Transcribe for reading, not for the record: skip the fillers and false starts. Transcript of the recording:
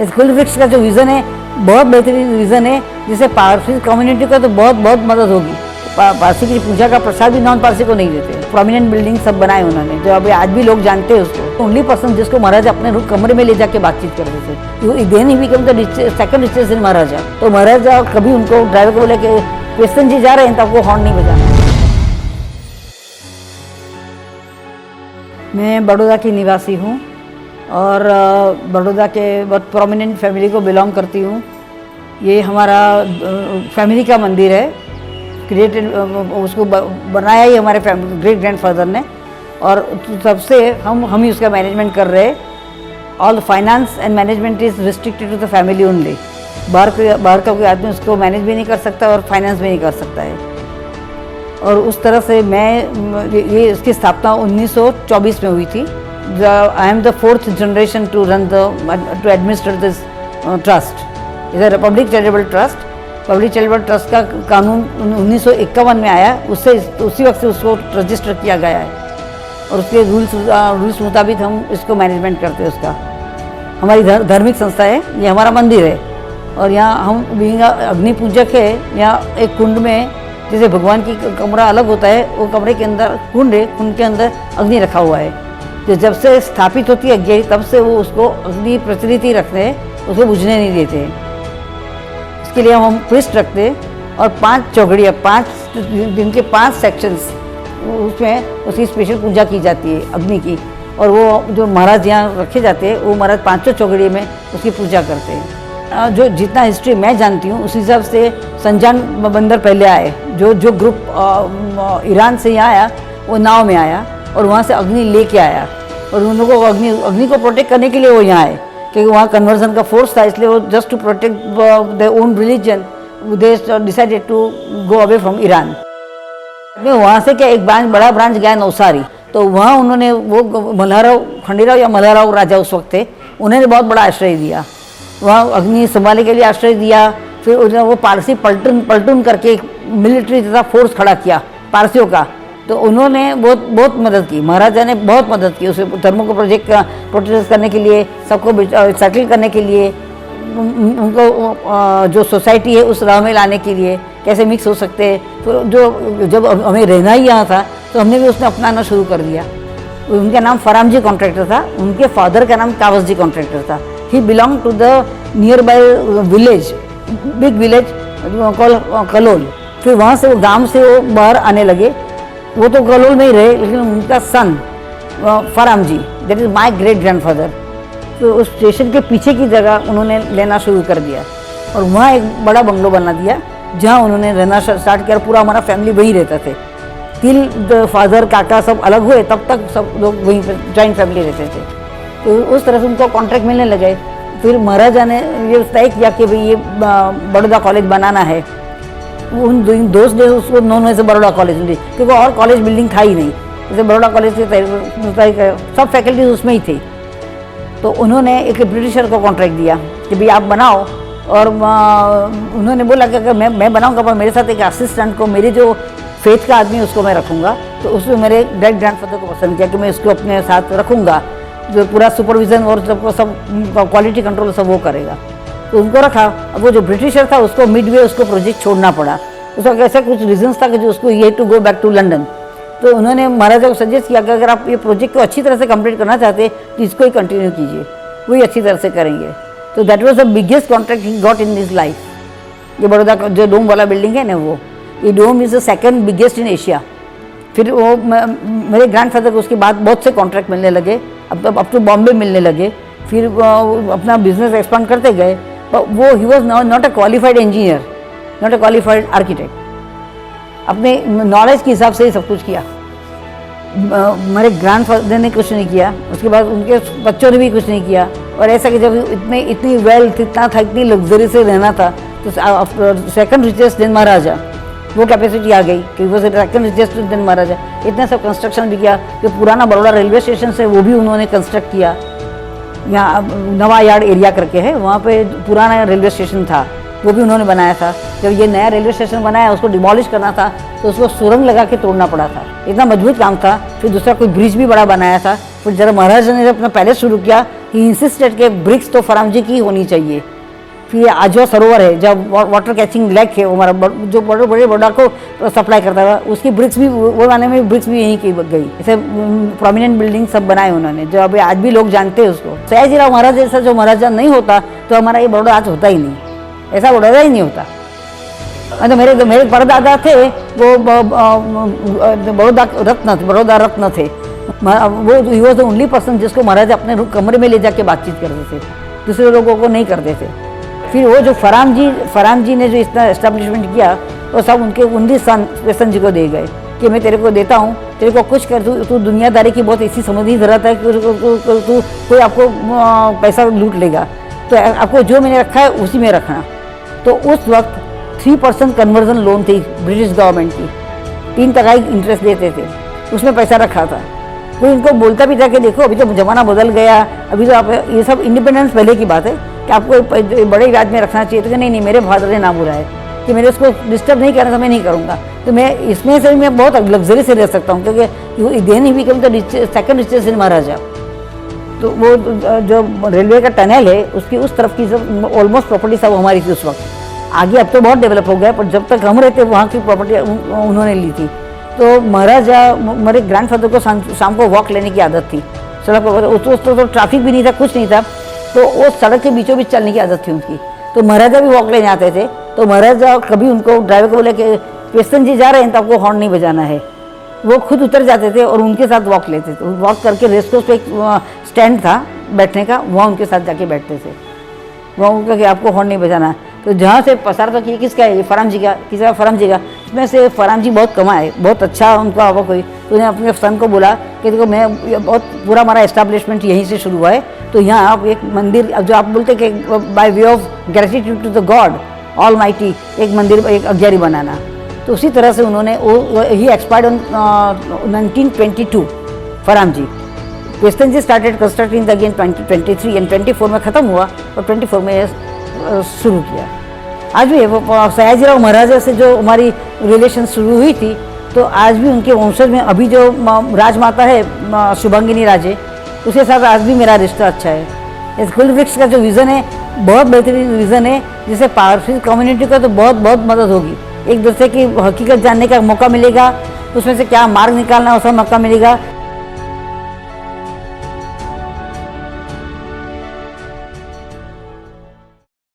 इस कुलवृक्ष का जो विज़न है बहुत बेहतरीन विज़न है, जिससे पारसी कम्युनिटी को तो बहुत बहुत मदद होगी। पारसी की पूजा का प्रसाद भी नॉन पारसी को नहीं देते। प्रोमिनेंट बिल्डिंग सब बनाए उन्होंने, जो अभी आज भी लोग जानते हैं उसको। ओनली पर्सन जिसको महाराज अपने कमरे में ले जाके बातचीत करते थे, then he become the second richest in Maharaja. तो महाराजा कभी उनको ड्राइवर को बोले कि क्वेश्चन जी जा रहे हैं तो आपको हॉर्न नहीं बजाना। मैं बड़ौदा की निवासी हूँ और बड़ौदा के बहुत प्रोमिनेंट फैमिली को बिलोंग करती हूँ। ये हमारा फैमिली का मंदिर है, क्रिएटेड, उसको बनाया ही हमारे ग्रेट ग्रैंडफादर ने, और तब से हम ही उसका मैनेजमेंट कर रहे हैं। All the finance and management is restricted to the family only. बाहर का कोई आदमी उसको मैनेज भी नहीं कर सकता और फाइनेंस भी नहीं कर सकता है। और उस तरह से ये इसकी स्थापना 1924 में हुई थी। I am the 4th generation to administer this trust. Is a public charitable trust. Public charitable trust का कानून 1951 में आया, उसी वक्त से उसको रजिस्टर किया गया है और उसके रूल्स मुताबिक हम इसको मैनेजमेंट करते हैं। उसका हमारी धार्मिक संस्था है, ये हमारा मंदिर है और यहाँ हम बीइंग अग्नि पूजक है। यहाँ एक कुंड में, जैसे भगवान की कमरा अलग होता है, वो कमरे के अंदर कुंड है, कुंड के अंदर अग्नि रखा हुआ है। तो जब से स्थापित होती है अग्नि, तब से वो उसको अग्नि प्रचलित ही रखते हैं, उसको बुझने नहीं देते हैं। इसके लिए हम प्रिस्ट रखते हैं और 5 चौघड़ियाँ, 5 दिन के 5 सेक्शंस, उसमें उसकी स्पेशल पूजा की जाती है अग्नि की। और वो जो महाराज यहाँ रखे जाते हैं, वो महाराज 5 चौघड़िए में उसकी पूजा करते हैं। जो जितना हिस्ट्री मैं जानती हूँ उस हिसाब से संजान बंदर पहले आए। जो ग्रुप ईरान से यहाँ आया, वो नाव में आया और वहाँ से अग्नि लेके आया, और उन लोगों को अग्नि को प्रोटेक्ट करने के लिए वो यहाँ आए, क्योंकि वहाँ कन्वर्जन का फोर्स था। इसलिए वो just to protect their own religion they decided to go away from Iran. वहाँ से क्या एक बड़ा ब्रांच गया नौसारी, तो वहाँ उन्होंने वो मल्हाराव, खंडेराव या मल्हाराव राजा उस वक्त थे, उन्होंने बहुत बड़ा आश्रय दिया। वहाँ अग्नि संभालने के लिए आश्रय दिया। फिर उन्होंने वो पारसी पलटून करके एक मिलिट्री जैसा फोर्स खड़ा किया पारसियों का, तो उन्होंने बहुत मदद की। महाराजा ने बहुत मदद की उस धर्मों को प्रोटेक्ट करने के लिए, सबको सेटल करने के लिए, उनको जो सोसाइटी है उस राह में लाने के लिए, कैसे मिक्स हो सकते हैं। तो जब हमें रहना ही यहाँ था तो हमने भी उसमें अपनाना शुरू कर दिया। उनका नाम फराम जी कॉन्ट्रैक्टर था, उनके फादर का नाम कावस जी कॉन्ट्रैक्टर था। He belong to the nearby village, big village call Kalol. फिर वहाँ से वो गांव से वो बाहर आने लगे। वो तो कलोल में ही रहे, लेकिन उनका son Framji, that is my great grandfather, तो उस स्टेशन के पीछे की जगह उन्होंने लेना शुरू कर दिया और वहाँ एक बड़ा बंगलो बना दिया, जहाँ उन्होंने रहना स्टार्ट किया। पूरा हमारा फैमिली वहीं रहता थे, तिल द फादर काका सब अलग हुए, तब तक सब लोग वहीं पर जॉइंट फैमिली रहते थे। तो उस तरह से उनको कॉन्ट्रैक्ट मिलने लगे। फिर महाराजा ने ये तय किया कि भाई ये बड़ौदा कॉलेज बनाना है। उन दोस्त डे उसको नॉन एज बड़ौदा कॉलेज, क्योंकि और कॉलेज बिल्डिंग था ही नहीं। जैसे बड़ौदा कॉलेज के सब फैकल्टीज उसमें ही थे। तो उन्होंने एक ब्रिटिशर को कॉन्ट्रैक्ट दिया कि भाई आप बनाओ, और उन्होंने बोला कि अगर मैं बनाऊंगा, पर मेरे साथ एक असिस्टेंट को, मेरे जो फेथ का आदमी उसको मैं रखूँगा। तो उसमें मेरे ग्रेट ग्रैंडफादर को पसंद किया कि मैं इसको अपने साथ रखूँगा, जो पूरा सुपरविज़न और सब क्वालिटी कंट्रोल सब वो करेगा। तो उनको रखा। अब वो जो ब्रिटिशर था उसको मिडवे उसको प्रोजेक्ट छोड़ना पड़ा। उसका ऐसा कुछ रीजंस था कि जो उसको ये to go back to London. तो उन्होंने महाराजा को सजेस्ट किया कि अगर आप ये प्रोजेक्ट को अच्छी तरह से कंप्लीट करना चाहते हैं तो इसको ही कंटिन्यू कीजिए, वही अच्छी तरह से करेंगे। तो that was the biggest contract he got in this life. ये बड़ौदा का जो डोम वाला बिल्डिंग है ना, वो ये dome is the second biggest in Asia. फिर वो मेरे ग्रैंडफादर को उसके बाद बहुत से कॉन्ट्रैक्ट मिलने लगे, अब तो बॉम्बे मिलने लगे। फिर वो अपना बिजनेस एक्सपांड करते गए। वो he was not a qualified engineer, not a qualified architect. अपने नॉलेज के हिसाब से ही सब कुछ किया। मेरे ग्रैंडफादर ने कुछ नहीं किया, उसके बाद उनके बच्चों ने भी कुछ नहीं किया। और ऐसा कि जब इतनी वेल्थ इतना था, इतनी लग्जरी से रहना था, तो सेकंड रिचेस्ट देन महाराजा, वो कैपेसिटी आ गई कि वो सेकंड रिचेस्ट देन महाराजा। इतना सब कंस्ट्रक्शन भी किया कि पुराना बड़ौदा रेलवे स्टेशन से वो भी उन्होंने कंस्ट्रक्ट किया। यहाँ नवा यार्ड एरिया करके है, वहाँ पे पुराना रेलवे स्टेशन था, वो भी उन्होंने बनाया था। जब ये नया रेलवे स्टेशन बनाया, उसको डिमोलिश करना था तो उसको सुरंग लगा के तोड़ना पड़ा था, इतना मजबूत काम था। फिर दूसरा कोई ब्रिज भी बड़ा बनाया था। फिर जब महाराजा ने जब अपना पैलेस शुरू किया ही इंसिस्टेड के ब्रिक्स तो फरामजी की होनी चाहिए। फिर आजवा सरोवर है, जब वाटर कैचिंग लेक है हमारा, जो बड़े बड़े बड़ा को सप्लाई करता था, उसकी ब्रिक्स भी वो बनाने में ब्रिक्स भी यहीं की गई। ऐसे प्रोमिनेंट बिल्डिंग सब बनाए उन्होंने, जो अभी आज भी लोग जानते हैं उसको। सयाजीराव महाराज जैसा जो महाराजा नहीं होता तो हमारा ये बड़ौदा आज होता ही नहीं, ऐसा बड़ौदा ही नहीं होता। तो मेरे परदादा थे वो बड़ौदा रत्न थे। वो he was the only person जिसको महाराजा अपने कमरे में ले जाके बातचीत करते थे, दूसरे लोगों को नहीं करते थे। फिर वो जो फराम जी ने जो इतना एस्टेब्लिशमेंट किया, वो सब उनके 19 सन पेशन जी को दे गए कि मैं तेरे को देता हूँ, तेरे को कुछ कर, तू दुनियादारी की बहुत ऐसी समझ नहीं धराता है कि तू कोई आपको पैसा लूट लेगा, तो आपको जो मैंने रखा है उसी में रखना। तो उस वक्त 3% कन्वर्जन लोन थी ब्रिटिश गवर्नमेंट की, 3% इंटरेस्ट देते थे, उसमें पैसा रखा था। कोई इनको बोलता भी था कि देखो अभी तो ज़माना बदल गया, अभी तो आप, ये सब इंडिपेंडेंस पहले की बात है कि आपको बड़े इलाज में रखना चाहिए। तो नहीं, मेरे फादर ने ना बोला है कि मेरे उसको डिस्टर्ब नहीं करना, तो मैं नहीं करूँगा। तो मैं इसमें से मैं बहुत लग्जरी से रह सकता हूँ, क्योंकि then he become the second richest in Maharaja. तो वो जो रेलवे का टनल है उसकी उस तरफ की सब ऑलमोस्ट प्रॉपर्टी सब हमारी थी उस वक्त। आगे अब तो बहुत डेवलप हो गया, पर जब तक हम रहते वहाँ की प्रॉपर्टी उन्होंने ली थी। तो महाराजा, मेरे ग्रैंडफादर को शाम को वॉक लेने की आदत थी सड़क पर। उस तो ट्रैफिक भी नहीं था, कुछ नहीं था, तो वो सड़क के बीचों बीच चलने की आदत थी उनकी। तो महाराजा भी वॉक लेने आते थे, तो महाराजा कभी उनको ड्राइवर को बोले कि पेशन जी जा रहे हैं तो आपको हॉर्न नहीं बजाना है, वो खुद उतर जाते थे और उनके साथ वॉक लेते थे। वॉक करके रेस्ट कोर्स पे एक स्टैंड था बैठने का, वहाँ उनके साथ जाके बैठते थे। वहाँ उनका कि आपको हॉर्न नहीं बजाना। तो जहाँ से पसार था कि किसका है, ये फराम जी का, किसका फराम जी का। इसमें से फराम जी बहुत कमाए, बहुत अच्छा उनका हुआ कोई। तो उन्हें अपने सन को बोला कि देखो मैं बहुत पूरा हमारा एस्टैब्लिशमेंट यहीं से शुरू हुआ है, तो यहाँ आप एक मंदिर, जो आप बोलते कि by way of gratitude to the God almighty, एक मंदिर, एक अग्यारी बनाना। तो उसी तरह से उन्होंने he expired on 1922 Framji. Question ji started constructing again 2023 and 24 में ख़त्म हुआ और 24 में शुरू किया। आज भी वो सयाजीराव महाराजा से जो हमारी रिलेशन शुरू हुई थी, तो आज भी उनके वंशज में अभी जो राजमाता है शुभांगिनी राजे, उसके साथ आज भी मेरा रिश्ता अच्छा है। इस कुल वृक्ष का जो विज़न है बहुत बेहतरीन विज़न है, जिससे पारसी कम्युनिटी को तो बहुत मदद होगी। एक दूसरे की हकीकत जानने का मौका मिलेगा, उसमें से क्या मार्ग निकालना उसका मौका मिलेगा।